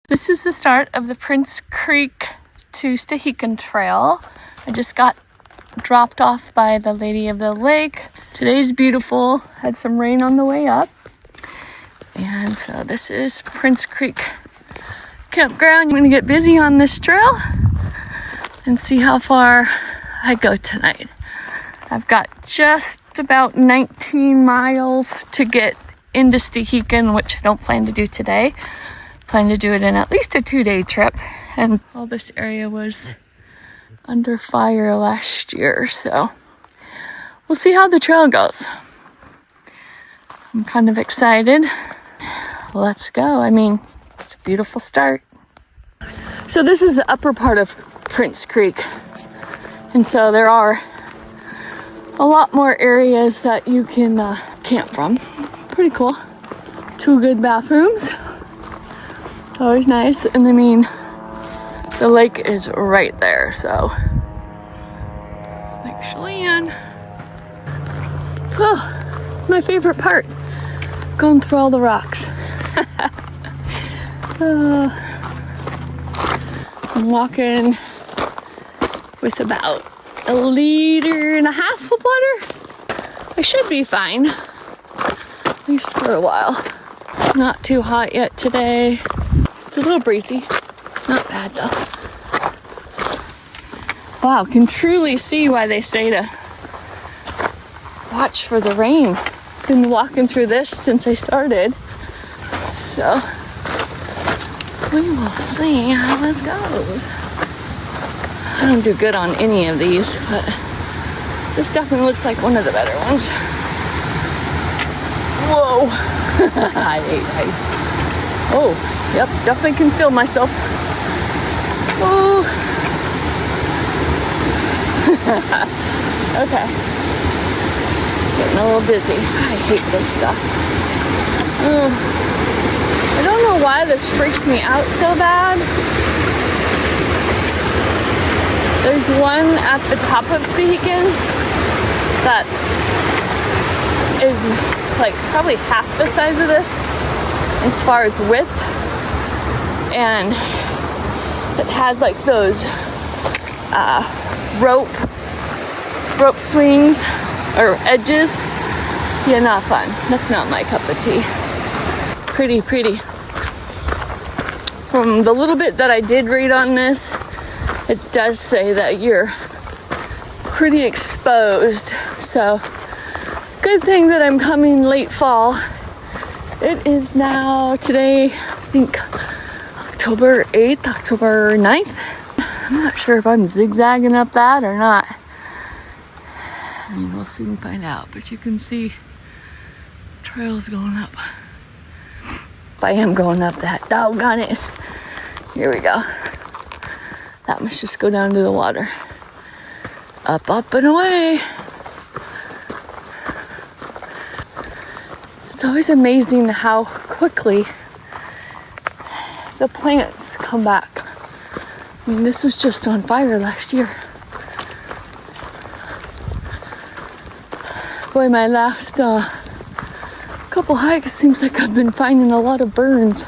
This is the start of the Prince Creek to Stehekin Trail. I just got dropped off by the Lady of the Lake. Today's beautiful, had some rain on the way up. And so this is Prince Creek campground. I'm gonna get busy on this trail and see how far I go tonight. I've got just about 19 miles to get into Stehekin, which I don't plan to do today. Plan to do it in at least a 2-day trip. And all this area was under fire last year, so we'll see how the trail goes. I'm kind of excited. Let's go. I mean, it's a beautiful start. So this is the upper part of Prince Creek. And so there are a lot more areas that you can camp from. Pretty cool. 2 good bathrooms. Always nice. And I mean, the lake is right there, so Lake Chelan. Oh, my favorite part. Going through all the rocks. I'm walking with about 1.5 liters of water. I should be fine, at least for a while. It's not too hot yet today. It's a little breezy. Not bad though. Wow, can truly see why they say to watch for the rain. Been walking through this since I started. So we will see how this goes. I don't do good on any of these, but this definitely looks like one of the better ones. Whoa. I hate heights. Oh, yep, definitely can feel myself. Oh. Okay. Getting a little dizzy. I hate this stuff. I don't know why this freaks me out so bad. There's one at the top of Stehekin that is like probably half the size of this as far as width, and it has like those rope swings or edges. Yeah, not fun. That's not my cup of tea. Pretty. From the little bit that I did read on this, it does say that you're pretty exposed. So good thing that I'm coming late fall. It is now today, I think October 8th, October 9th. I'm not sure if I'm zigzagging up that or not. I mean, we'll soon find out, but you can see trails going up. If I am going up that, doggone it. Here we go. That must just go down to the water. Up, and away. It's always amazing how quickly the plants come back. I mean, this was just on fire last year. Boy, my last couple hikes seems like I've been finding a lot of burns.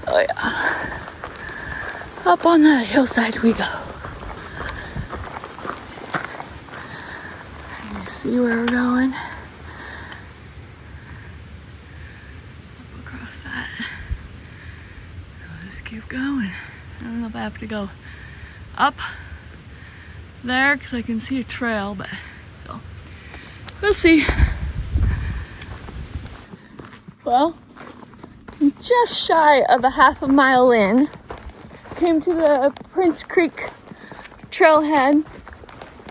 Oh yeah. Up on that hillside we go. You see where we're going? Up across that. Let's keep going. I don't know if I have to go up there because I can see a trail, but so we'll see. Well, I'm just shy of a 1/2 mile in. Came to the Prince Creek trailhead,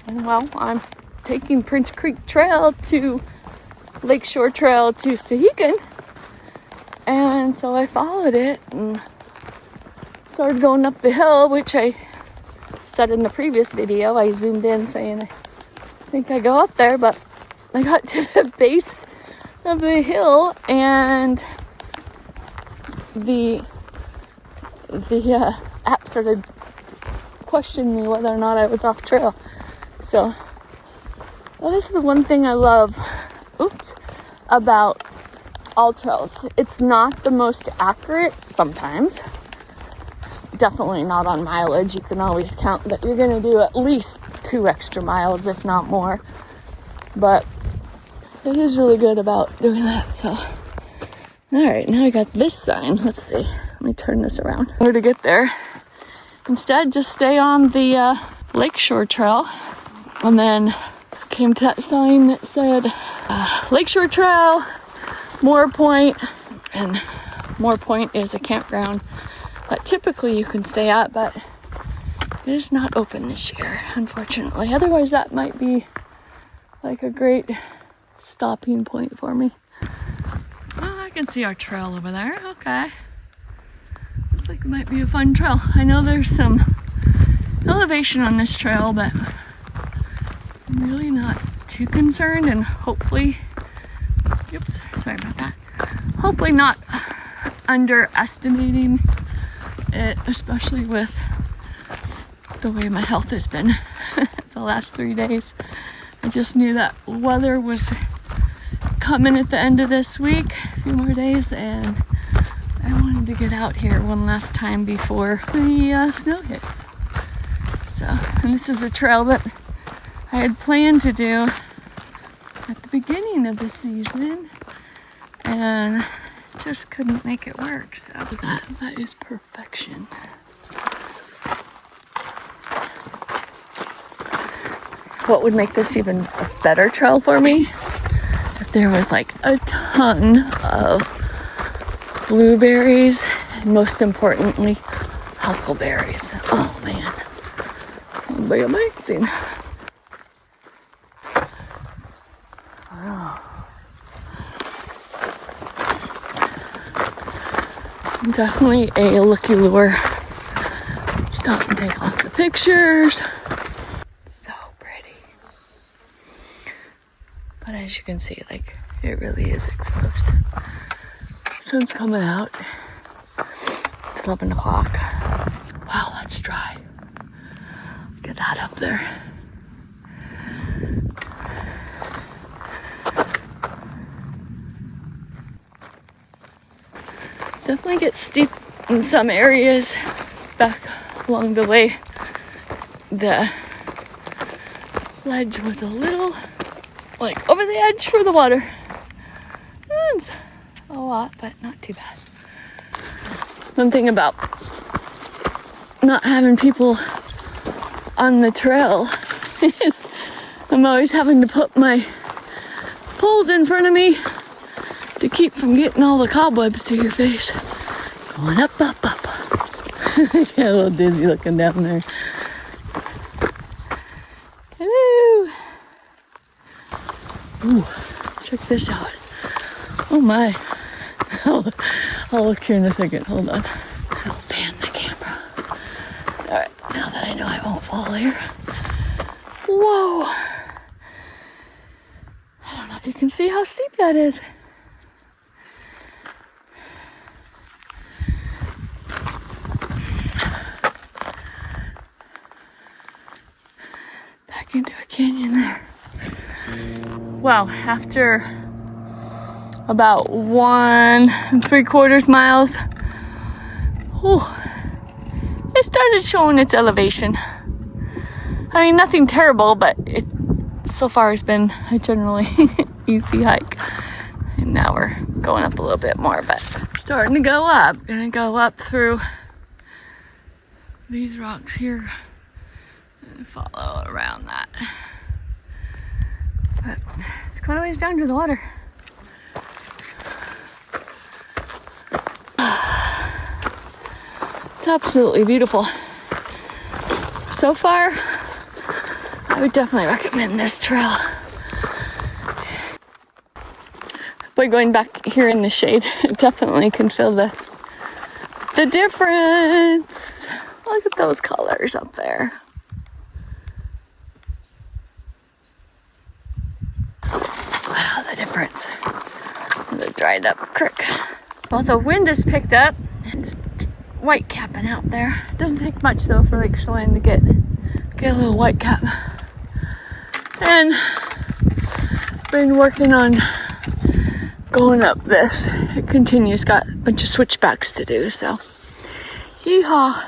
and well, I'm taking Prince Creek Trail to Lakeshore Trail to Stehekin, and so I followed it and started going up the hill, which I said in the previous video. I zoomed in saying I think I go up there, but I got to the base of the hill and the app started questioning me whether or not I was off trail. So, well, this is the one thing I love about all trails. It's not the most accurate sometimes. It's definitely not on mileage. You can always count that you're going to do at least 2 extra miles, if not more. But it is really good about doing that. So, all right, now I got this sign. Let's see. Let me turn this around. Where to get there? Instead, just stay on the Lakeshore Trail. And then came to that sign that said Lakeshore Trail, Moore Point. And Moore Point is a campground that typically you can stay at, but it is not open this year, unfortunately. Otherwise, that might be like a great stopping point for me. Oh, I can see our trail over there. Okay. Looks like it might be a fun trail. I know there's some elevation on this trail, but I'm really not too concerned, and hopefully, oops, sorry about that. Hopefully not underestimating it, especially with the way my health has been the last 3 days. I just knew that weather was coming at the end of this week, a few more days, and I wanted to get out here one last time before the snow hits. So, and this is a trail that I had planned to do at the beginning of the season, and just couldn't make it work. So that is perfection. What would make this even a better trail for me? If there was like a ton of blueberries, and most importantly, huckleberries. Oh man, that would be amazing. Wow. Definitely a looky lure. Stop and take lots of pictures. So pretty. But as you can see, like, it really is exposed. Sun's coming out. It's 11 o'clock. Wow, that's dry. Look at that up there. Definitely gets steep in some areas back along the way. The ledge was a little like over the edge for the water. It's a lot, but not too bad. One thing about not having people on the trail is I'm always having to put my poles in front of me to keep from getting all the cobwebs to your face. Going up, up, up. I get a little dizzy looking down there. Hello. Ooh, check this out. Oh my. I'll look here in a second. Hold on. I'll pan the camera. Alright, now that I know I won't fall here. Whoa. I don't know if you can see how steep that is. Back into a canyon there. Wow, after about 1 3/4 miles, it started showing its elevation. I mean, nothing terrible, but it so far has been a generally easy hike. And now we're going up a little bit more, but starting to go up. Gonna go up through these rocks here and follow around that. But it's quite a ways down to the water. It's absolutely beautiful. So far, I would definitely recommend this trail. By going back here in the shade, definitely can feel the difference. Look at those colors up there. Wow, the difference. The dried up creek. Well, the wind has picked up. It's white capping out there. It doesn't take much though for Lake Chelan to get a little white cap. And been working on going up this. It continues, got a bunch of switchbacks to do, so. Yeehaw.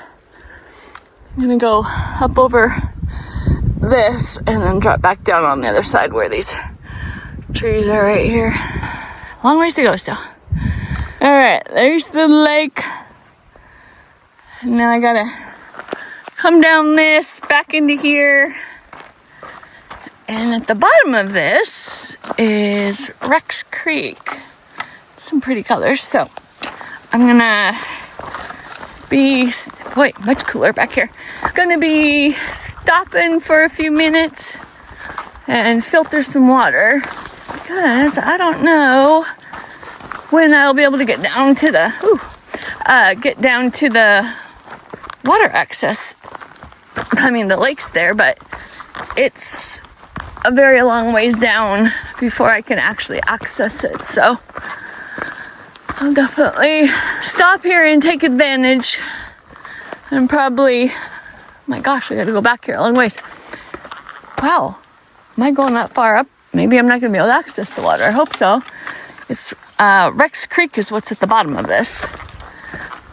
I'm gonna go up over this and then drop back down on the other side where these trees are right here. Long ways to go still. All right, there's the lake. Now I gotta come down this, back into here. And at the bottom of this is Rex Creek. Some pretty colors, so I'm gonna be, boy, much cooler back here. Gonna be stopping for a few minutes and filter some water because I don't know when I'll be able to get down to the water access. I mean, the lake's there, but it's a very long ways down before I can actually access it. So I'll definitely stop here and take advantage. And probably, my gosh, I gotta go back here a long ways. Wow, am I going that far up? Maybe I'm not gonna be able to access the water. I hope so. It's Rex Creek is what's at the bottom of this.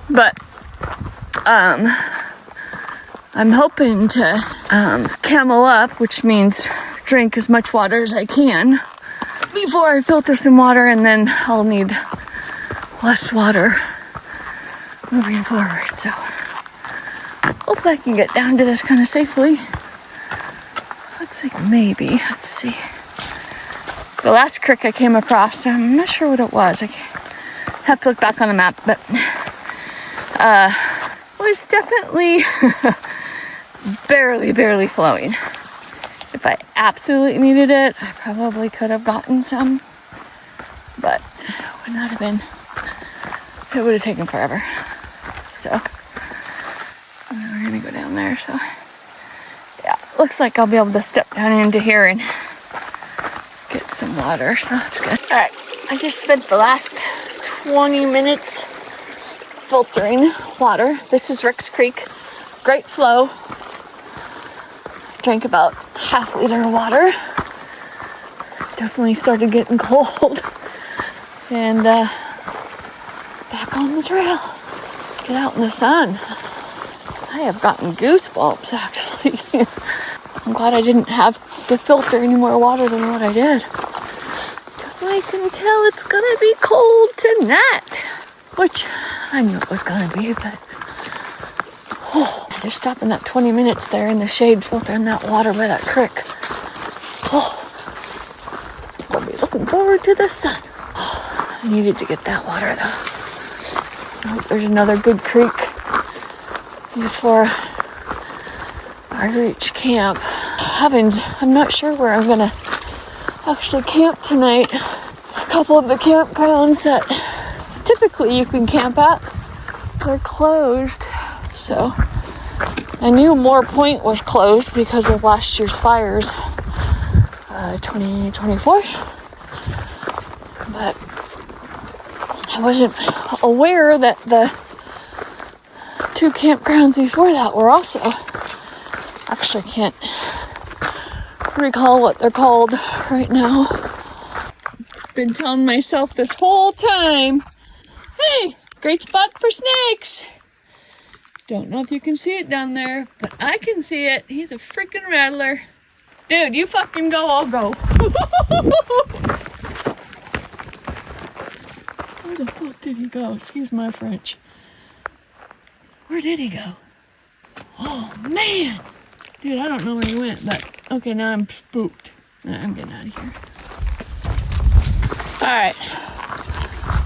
But I'm hoping to camel up, which means drink as much water as I can before I filter some water, and then I'll need less water moving forward. So hope I can get down to this kind of safely. Looks like maybe, let's see. The last creek I came across, I'm not sure what it was. I have to look back on the map, but was definitely barely flowing. If I absolutely needed it, I probably could have gotten some, but it would not have been, it would have taken forever. So we're gonna go down there. So yeah, looks like I'll be able to step down into here and get some water, so that's good. All right, I just spent the last 20 minutes filtering water. This is Rex Creek, great flow. Drank about half liter of water. Definitely started getting cold. And back on the trail. Get out in the sun. I have gotten goosebumps, actually. I'm glad I didn't have to filter any more water than what I did. I can tell it's gonna be cold tonight. Which I knew it was gonna be, but just stopping that 20 minutes there in the shade filtering that water by that creek. I'll be looking forward to the sun. I needed to get that water though. I hope there's another good creek before I reach camp. I'm not sure where I'm gonna actually camp tonight. A couple of the campgrounds that typically you can camp at, they're closed. So I knew Moore Point was closed because of last year's fires, 2024, but I wasn't aware that the two campgrounds before that were also, actually can't recall what they're called right now. Been telling myself this whole time, hey, great spot for snakes. Don't know if you can see it down there, but I can see it. He's a freaking rattler. Dude, you fucking go, I'll go. Where the fuck did he go? Excuse my French. Where did he go? Oh, man. Dude, I don't know where he went, but okay, now I'm spooked. I'm getting out of here. Alright.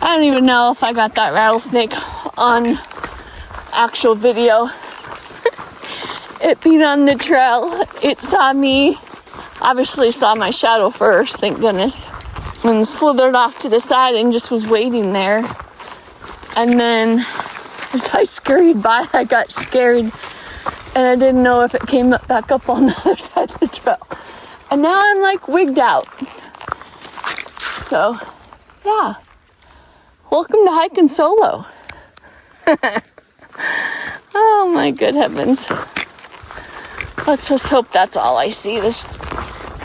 I don't even know if I got that rattlesnake on actual video. It being on the trail, it saw me, obviously saw my shadow first, thank goodness, and slithered off to the side and just was waiting there. And then as I scurried by, I got scared and I didn't know if it came back up on the other side of the trail. And now I'm like wigged out. So yeah, welcome to hiking solo. Oh my good heavens. Let's just hope that's all I see this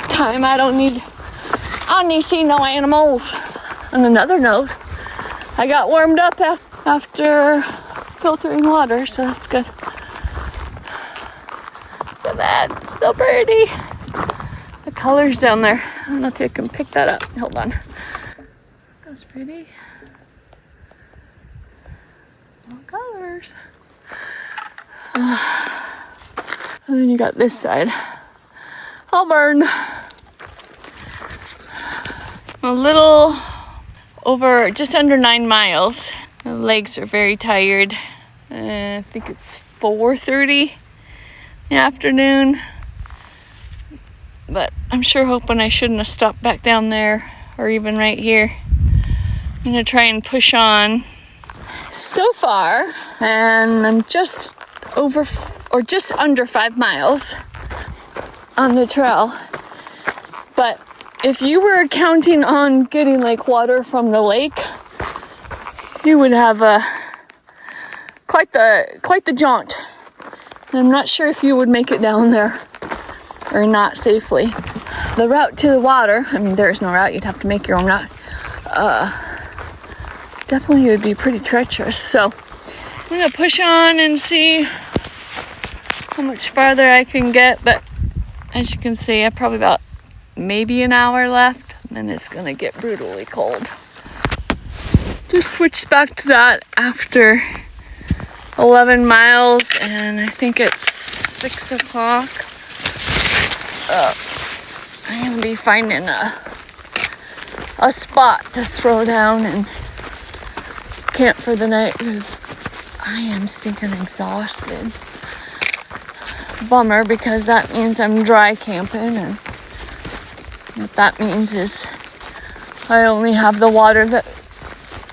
time. I don't need to see no animals. on another note, I got warmed up after filtering water, so that's good. Look at that, so pretty. The colors down there. I don't know if you can pick that up. Hold on. That's pretty. All colors. And then you got this side. All burned. A little over, just under 9 miles. The legs are very tired. I think it's 4:30 in the afternoon. But I'm sure hoping I shouldn't have stopped back down there or even right here. I'm gonna try and push on so far, and I'm just over or just under 5 miles on the trail. But if you were counting on getting like water from the lake, you would have quite the jaunt. And I'm not sure if you would make it down there or not safely. The route to the water, I mean, there's no route, you'd have to make your own route. Definitely would be pretty treacherous. So I'm gonna push on and see how much farther I can get. But as you can see, I have probably about maybe an hour left, and then it's gonna get brutally cold. Just switched back to that after 11 miles, and I think it's 6 o'clock. I'm gonna be finding a spot to throw down and camp for the night because I am stinking exhausted. Bummer, because that means I'm dry camping, and what that means is I only have the water that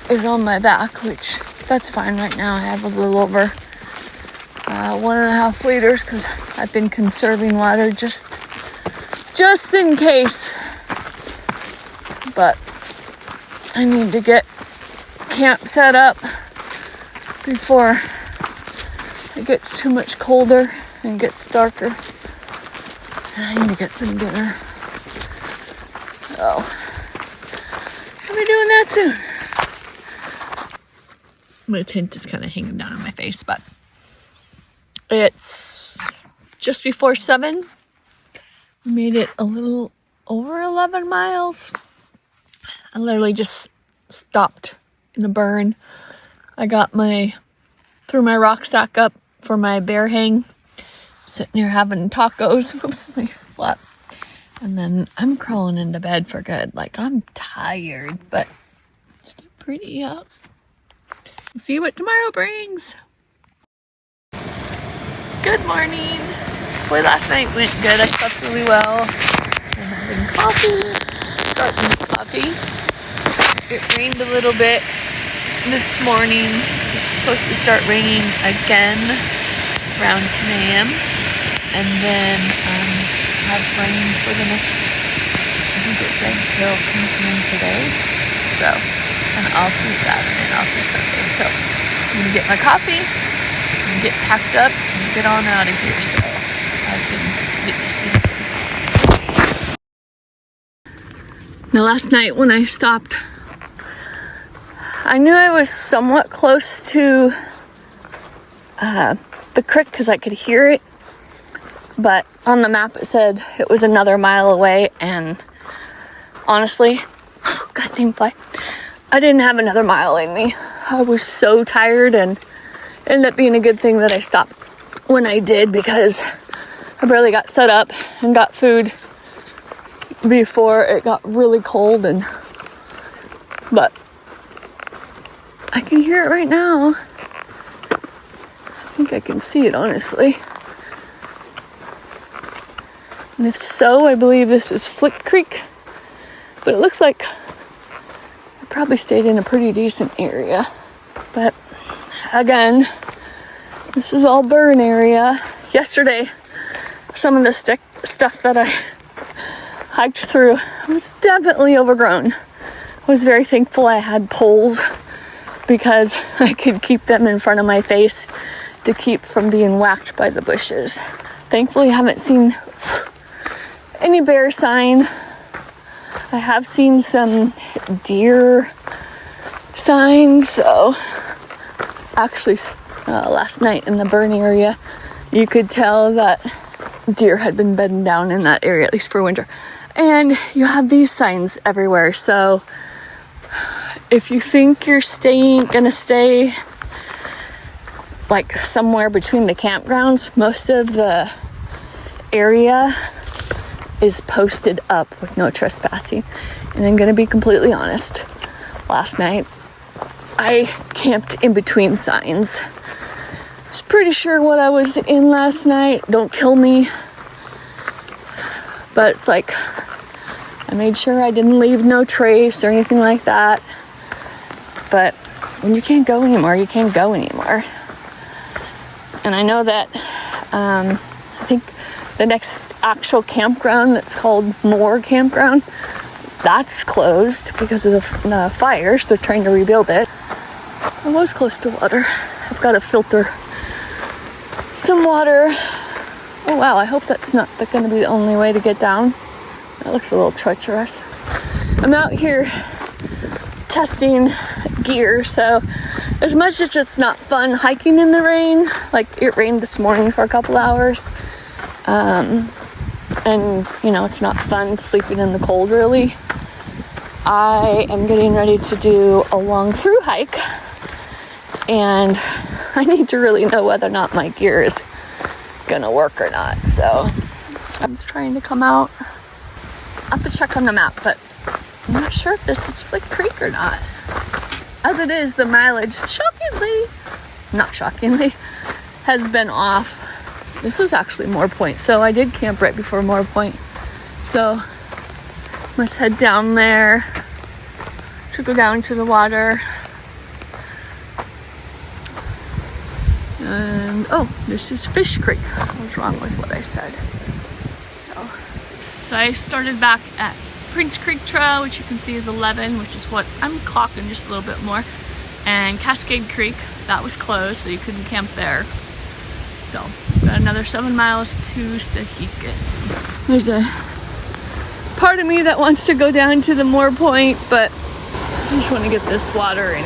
is on my back, which that's fine right now. I have a little over 1.5 liters because I've been conserving water just in case. But I need to get camp set up before it gets too much colder and gets darker. And I need to get some dinner. So I'll be doing that soon. My tint is kind of hanging down on my face, but it's just before 7. We made it a little over 11 miles. I literally just stopped in a burn. I got threw my rucksack up for my bear hang. Sitting here having tacos. Oops, my flap. And then I'm crawling into bed for good. Like, I'm tired, but it's still pretty out. We'll see what tomorrow brings. Good morning. Boy, last night went good. I slept really well. I'm having coffee. Starting coffee. It rained a little bit this morning. It's supposed to start raining again around 10 a.m. And then have rain for the next, I think it said till 10 p.m. today. So, and all through Saturday and all through Sunday. So I'm gonna get my coffee and get packed up and get on out of here so I can get to Stehekin. Now last night when I stopped, I knew I was somewhat close to the creek because I could hear it, but on the map it said it was another mile away, and honestly, goddamn fly, I didn't have another mile in me. I was so tired, and it ended up being a good thing that I stopped when I did because I barely got set up and got food before it got really cold, but I can hear it right now. I think I can see it, honestly. And if so, I believe this is Flick Creek, but it looks like I probably stayed in a pretty decent area. But again, this is all burn area. Yesterday, some of the stuff that I hiked through was definitely overgrown. I was very thankful I had poles because I could keep them in front of my face to keep from being whacked by the bushes. Thankfully, I haven't seen any bear sign. I I have seen some deer signs. So actually last night in the burn area, you could tell that deer had been bedding down in that area, at least for winter. And you have these signs everywhere. So if you think you're gonna stay like somewhere between the campgrounds, most of the area is posted up with no trespassing. And I'm gonna be completely honest, last night I camped in between signs. I was pretty sure what I was in last night. Don't kill me. But it's like, I made sure I didn't leave no trace or anything like that. But when you can't go anymore, you can't go anymore. And I know that, I think the next actual campground that's called Moore Campground, that's closed because of the fires. They're trying to rebuild it. I was close to water. I've got to filter some water. Oh wow, I hope that's not going to be the only way to get down. That looks a little treacherous. I'm out here testing gear, so as much as it's not fun hiking in the rain, like it rained this morning for a couple hours, and you know, it's not fun sleeping in the cold really. I am getting ready to do a long through hike, and I need to really know whether or not my gear is gonna work or not. So sun's trying to come out. I have to check on the map, but I'm not sure if this is Flick Creek or not. As it is, the mileage, not shockingly, has been off. This is actually Moore Point, so I did camp right before Moore Point. So must head down there to go down to the water. And oh, this is Fish Creek. I was wrong with what I said. So I started back at Prince Creek Trail, which you can see is 11, which is what I'm clocking, just a little bit more. And Cascade Creek, that was closed, so you couldn't camp there. So got another 7 miles to Stehekin. There's a part of me that wants to go down to the Moore Point, but I just want to get this water in,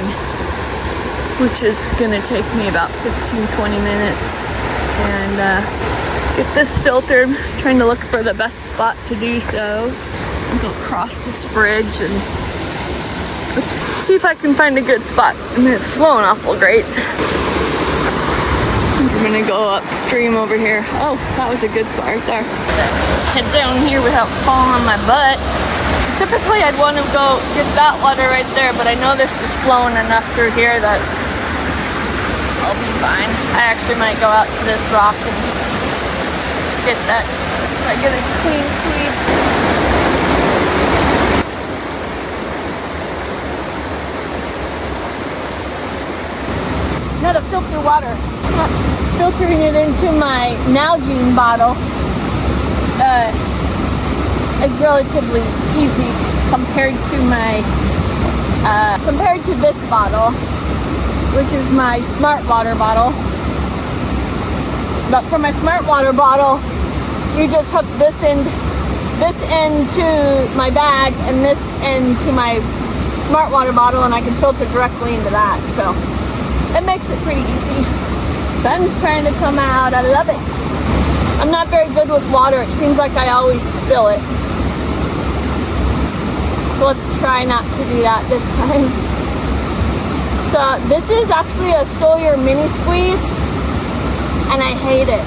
which is gonna take me about 15-20 minutes, and get this filtered. I'm trying to look for the best spot to do so. I'll go across this bridge and see if I can find a good spot. I mean, it's flowing awful great. I'm gonna go upstream over here. Oh, that was a good spot right there. Head down here without falling on my butt. Typically I'd want to go get that water right there, but I know this is flowing enough through here that I'll be fine. I actually might go out to this rock and get that, so I get a clean sweep. Now to filter water. Filtering it into my Nalgene bottle is relatively easy compared to this bottle, which is my Smart Water bottle. But for my Smart Water bottle, you just hook this end to my bag and this end to my Smart Water bottle, and I can filter directly into that. So it makes it pretty easy. Sun's trying to come out. I love it. I'm not very good with water. It seems like I always spill it. So let's try not to do that this time. So this is actually a Sawyer mini squeeze, and I hate it.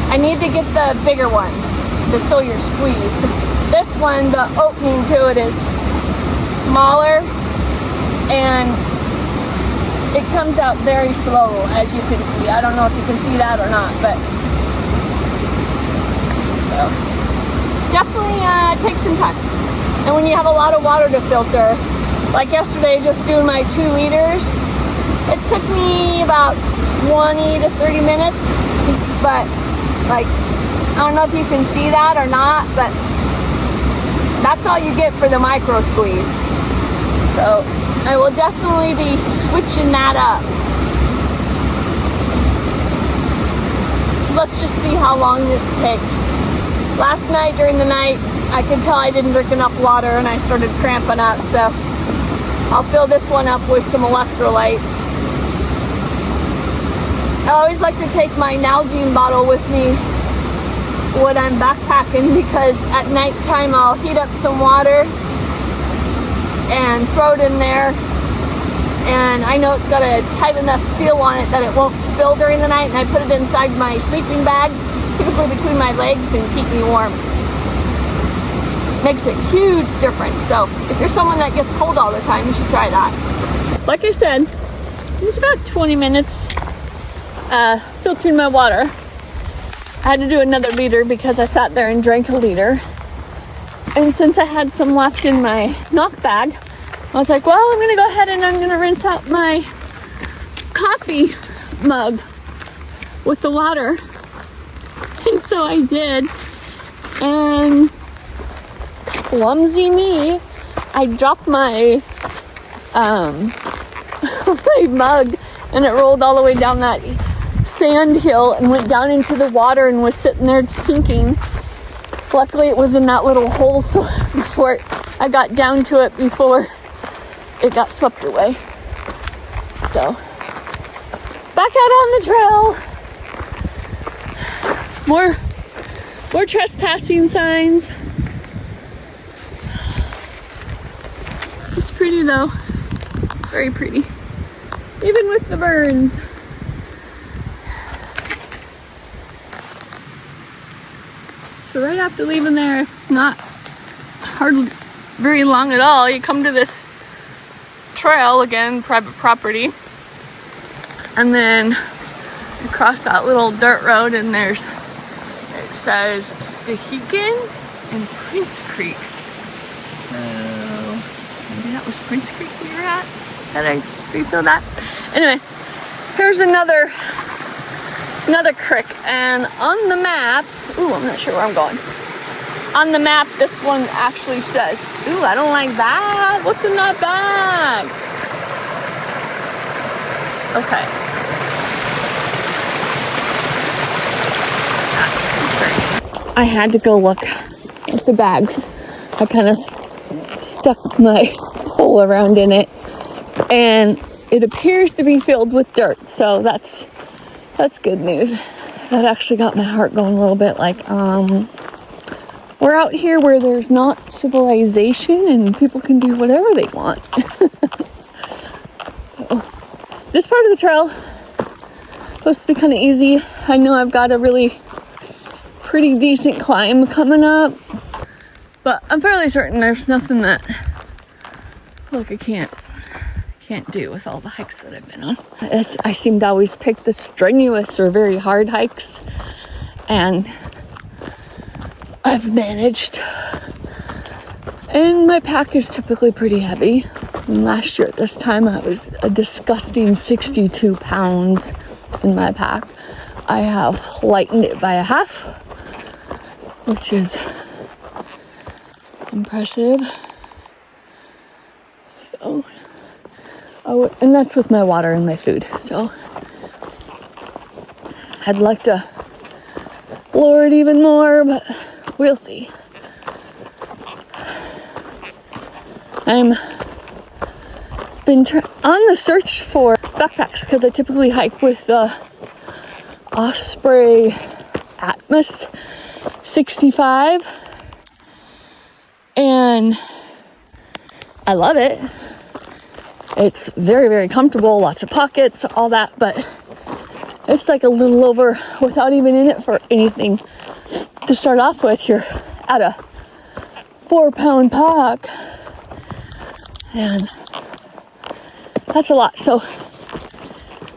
I need to get the bigger one, the Sawyer squeeze, because this one, the opening to it is smaller, and it comes out very slow, as you can see. I don't know if you can see that or not, but so definitely takes some time. And when you have a lot of water to filter, like yesterday, just doing my 2 liters, it took me about 20 to 30 minutes, but like, I don't know if you can see that or not, but that's all you get for the micro squeeze. So I will definitely be switching that up. Let's just see how long this takes. Last night during the night, I could tell I didn't drink enough water and I started cramping up, so I'll fill this one up with some electrolytes. I always like to take my Nalgene bottle with me when I'm backpacking, because at nighttime I'll heat up some water and throw it in there, and I know it's got a tight enough seal on it that it won't spill during the night, and I put it inside my sleeping bag, typically between my legs, and keep me warm. Makes a huge difference. So if you're someone that gets cold all the time, you should try that. Like I said, it was about 20 minutes filtering my water. I had to do another liter because I sat there and drank a liter. And since I had some left in my knock bag, I was like, well, I'm going to go ahead and I'm going to rinse out my coffee mug with the water. And so I did. And clumsy me, I dropped my my mug, and it rolled all the way down that sand hill and went down into the water and was sitting there sinking. Luckily it was in that little hole, so before I got down to it, before it got swept away. So back out on the trail. More trespassing signs. It's pretty though, very pretty, even with the burns. So right after leaving there, not hardly very long at all, you come to this trail, again, private property, and then you cross that little dirt road, and it says Stehekin and Prince Creek. So maybe that was Prince Creek we were at. Did I refill that? Anyway, here's another creek, and on the map, ooh, I'm not sure where I'm going. On the map, this one actually says, ooh, I don't like that. What's in that bag? Okay. That's concerning. I had to go look at the bags. I kind of stuck my pole around in it, and it appears to be filled with dirt, so that's good news. That actually got my heart going a little bit, like, we're out here where there's not civilization and people can do whatever they want. So, this part of the trail is supposed to be kind of easy. I know I've got a really pretty decent climb coming up, but I'm fairly certain there's nothing that, look, I can't do with all the hikes that I've been on. I seem to always pick the strenuous or very hard hikes, and I've managed. And my pack is typically pretty heavy. And last year at this time, I was a disgusting 62 pounds in my pack. I have lightened it by a half, which is impressive. So, and that's with my water and my food. So I'd like to lower it even more, but we'll see. I'm been on the search for backpacks because I typically hike with the Osprey Atmos 65, and I love it. It's very, very comfortable, lots of pockets, all that, but it's like a little over, without even in it for anything to start off with, you're at a 4-pound pack, and that's a lot. So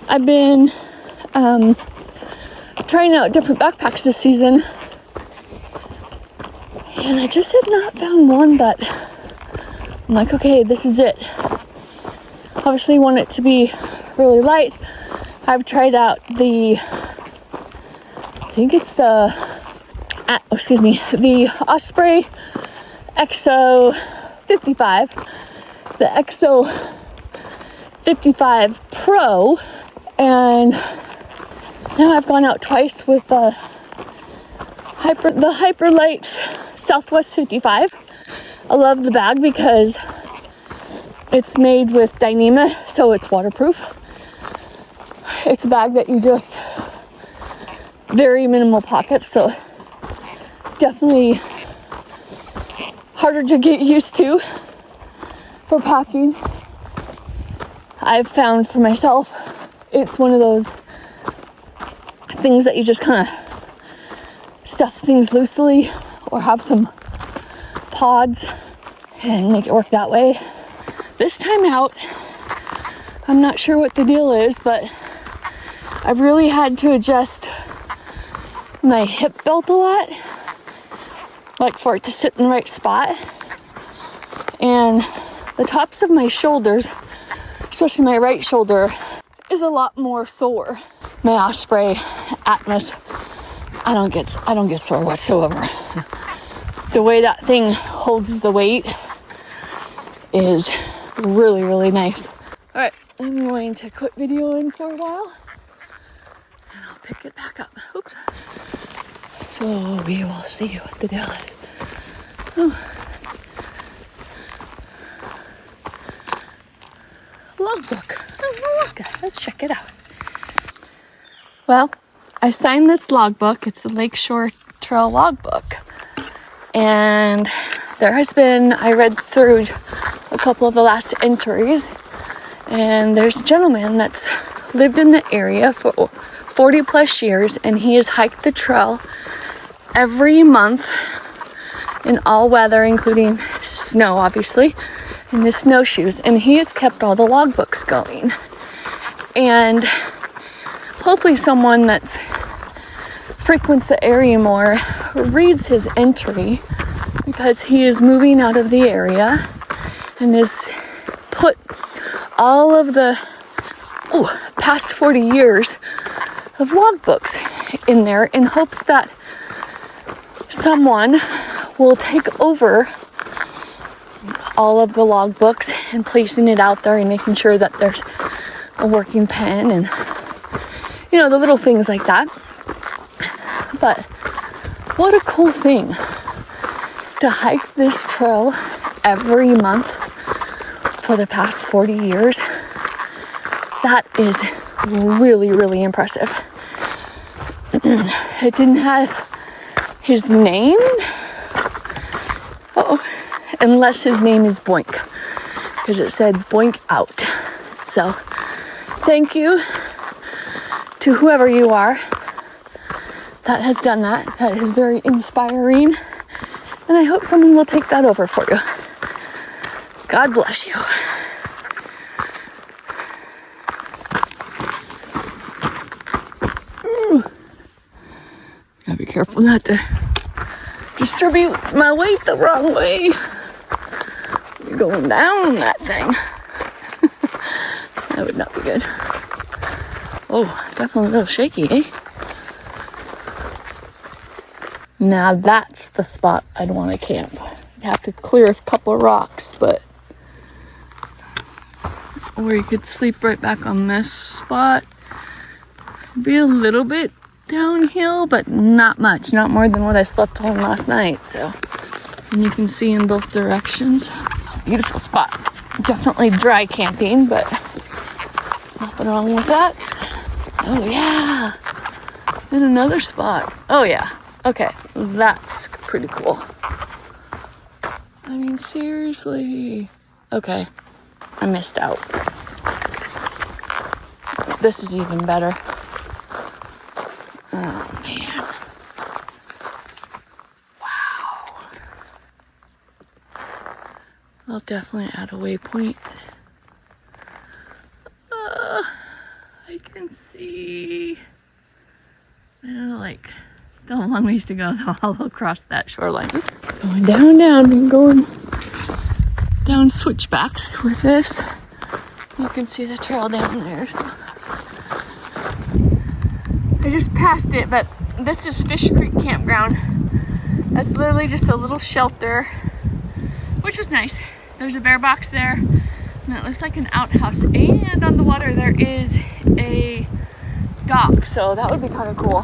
I've been trying out different backpacks this season, and I just have not found one that I'm like, okay, this is it. Obviously want it to be really light. I've tried out the Osprey XO 55, the XO 55 Pro, and now I've gone out twice with the the Hyperlight Southwest 55. I love the bag because it's made with Dyneema, so it's waterproof. It's a bag that you just, very minimal pockets, so definitely harder to get used to for packing. I've found for myself, it's one of those things that you just kind of stuff things loosely or have some pods and make it work that way. This time out, I'm not sure what the deal is, but I've really had to adjust my hip belt a lot, like for it to sit in the right spot. And the tops of my shoulders, especially my right shoulder, is a lot more sore. My Osprey Atmos, I don't get sore whatsoever. The way that thing holds the weight is really, really nice. All right, I'm going to quit videoing for a while and I'll pick it back up. Oops. So we will see what the deal is. Oh. Logbook. Oh, look, let's check it out. Well, I signed this logbook. It's the Lakeshore Trail logbook. And there has been, I read through a couple of the last entries, and there's a gentleman that's lived in the area for 40 plus years, and he has hiked the trail every month in all weather, including snow, obviously, and his snowshoes, and he has kept all the logbooks going. And hopefully someone that frequents the area more reads his entry, because he is moving out of the area and has put all of the past 40 years of logbooks in there in hopes that someone will take over all of the logbooks and placing it out there and making sure that there's a working pen and, you know, the little things like that. But what a cool thing to hike this trail every month for the past 40 years. That is really, really impressive. It didn't have his name. Unless his name is Boink, because it said Boink out. So thank you to whoever you are that has done that. That is very inspiring, and I hope someone will take that over for you. God bless you. Gotta be careful not to distribute my weight the wrong way. You're going down that thing. That would not be good. Oh, definitely a little shaky, eh? Now that's the spot I'd want to camp. I'd have to clear a couple of rocks, but... Or you could sleep right back on this spot. Be a little bit downhill, but not much. Not more than what I slept on last night, so... And you can see in both directions. Beautiful spot. Definitely dry camping, but nothing wrong with that. Oh yeah. And another spot. Oh yeah. Okay, that's pretty cool. I mean, seriously. Okay, I missed out. This is even better. Oh man. I'll definitely add a waypoint. I can see, like, still a long ways to go though, all across that shoreline. Going down, and going down switchbacks with this. You can see the trail down there. So. I just passed it, but this is Fish Creek Campground. That's literally just a little shelter, which was nice. There's a bear box there, and it looks like an outhouse, and on the water there is a dock, so that would be kind of cool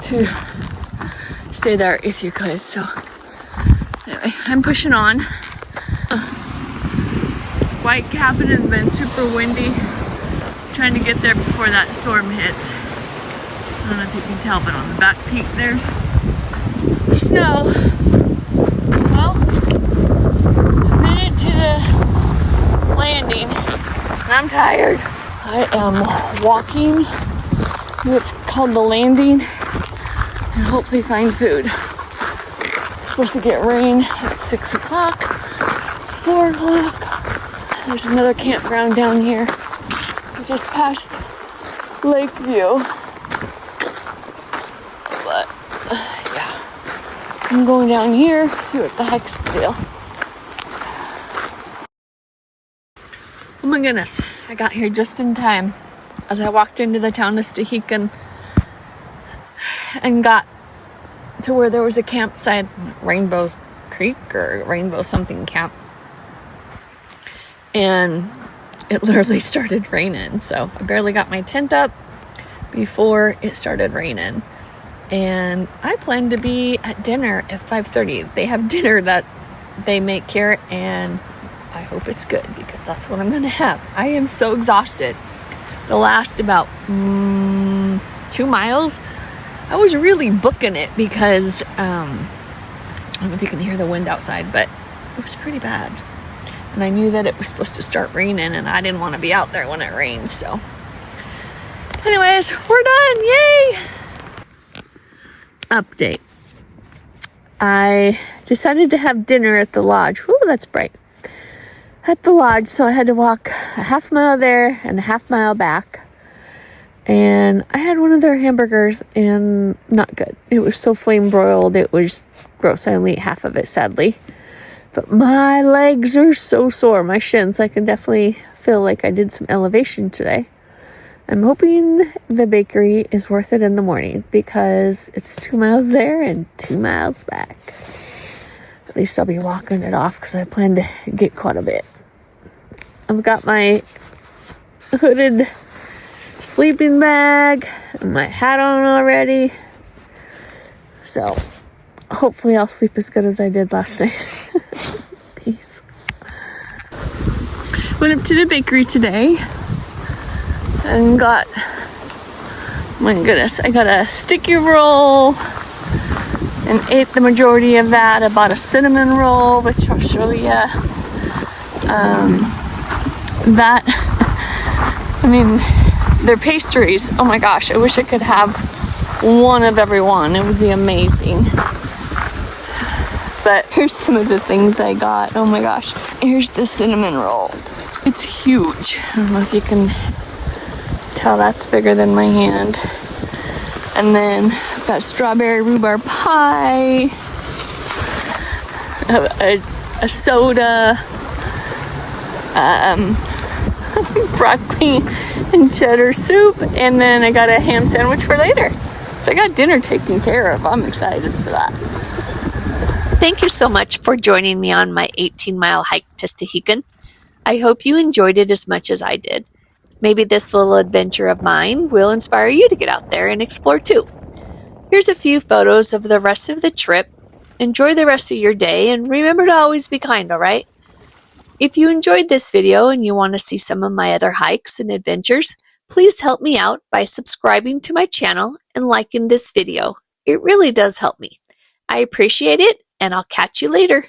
to stay there if you could. So anyway, I'm pushing on. This white cabin has been super windy. Trying to get there before that storm hits. I don't know if you can tell, but on the back peak there's snow. Well, I made it to the landing and I'm tired. I am walking what's called the landing and hopefully find food. It's supposed to get rain at 6 o'clock. It's 4 o'clock. There's another campground down here. I just passed Lakeview. But yeah, I'm going down here, see what the heck's the deal. Oh my goodness, I got here just in time as I walked into the town of Stehekin and got to where there was a campsite, Rainbow Creek or Rainbow something camp. And it literally started raining, so I barely got my tent up before it started raining. And I planned to be at dinner at 5:30. They have dinner that they make here, and I hope it's good because that's what I'm gonna have. I am so exhausted. The last about 2 miles, I was really booking it because I don't know if you can hear the wind outside, but it was pretty bad. And I knew that it was supposed to start raining, and I didn't want to be out there when it rains. So anyways, we're done. Yay! Update. I decided to have dinner at the lodge. Ooh, that's bright. At the lodge, so I had to walk a half mile there and a half mile back. And I had one of their hamburgers, and not good. It was so flame broiled, it was gross. I only ate half of it, sadly. But my legs are so sore, my shins. I can definitely feel like I did some elevation today. I'm hoping the bakery is worth it in the morning because it's 2 miles there and 2 miles back. At least I'll be walking it off because I plan to get quite a bit. I've got my hooded sleeping bag and my hat on already. So hopefully I'll sleep as good as I did last night. Peace. Went up to the bakery today and got, my goodness, I got a sticky roll and ate the majority of that. I bought a cinnamon roll, which I'll show you. They're pastries. Oh my gosh, I wish I could have one of every one. It would be amazing. But here's some of the things I got. Oh my gosh. Here's the cinnamon roll. It's huge. I don't know if you can tell, that's bigger than my hand. And then I've got strawberry rhubarb pie, a soda, broccoli and cheddar soup, and then I got a ham sandwich for later. So I got dinner taken care of. I'm excited for that. Thank you so much for joining me on my 18-mile hike to Stehekin. I hope you enjoyed it as much as I did. Maybe this little adventure of mine will inspire you to get out there and explore too. Here's a few photos of the rest of the trip. Enjoy the rest of your day and remember to always be kind, alright? If you enjoyed this video and you want to see some of my other hikes and adventures, please help me out by subscribing to my channel and liking this video. It really does help me. I appreciate it, and I'll catch you later.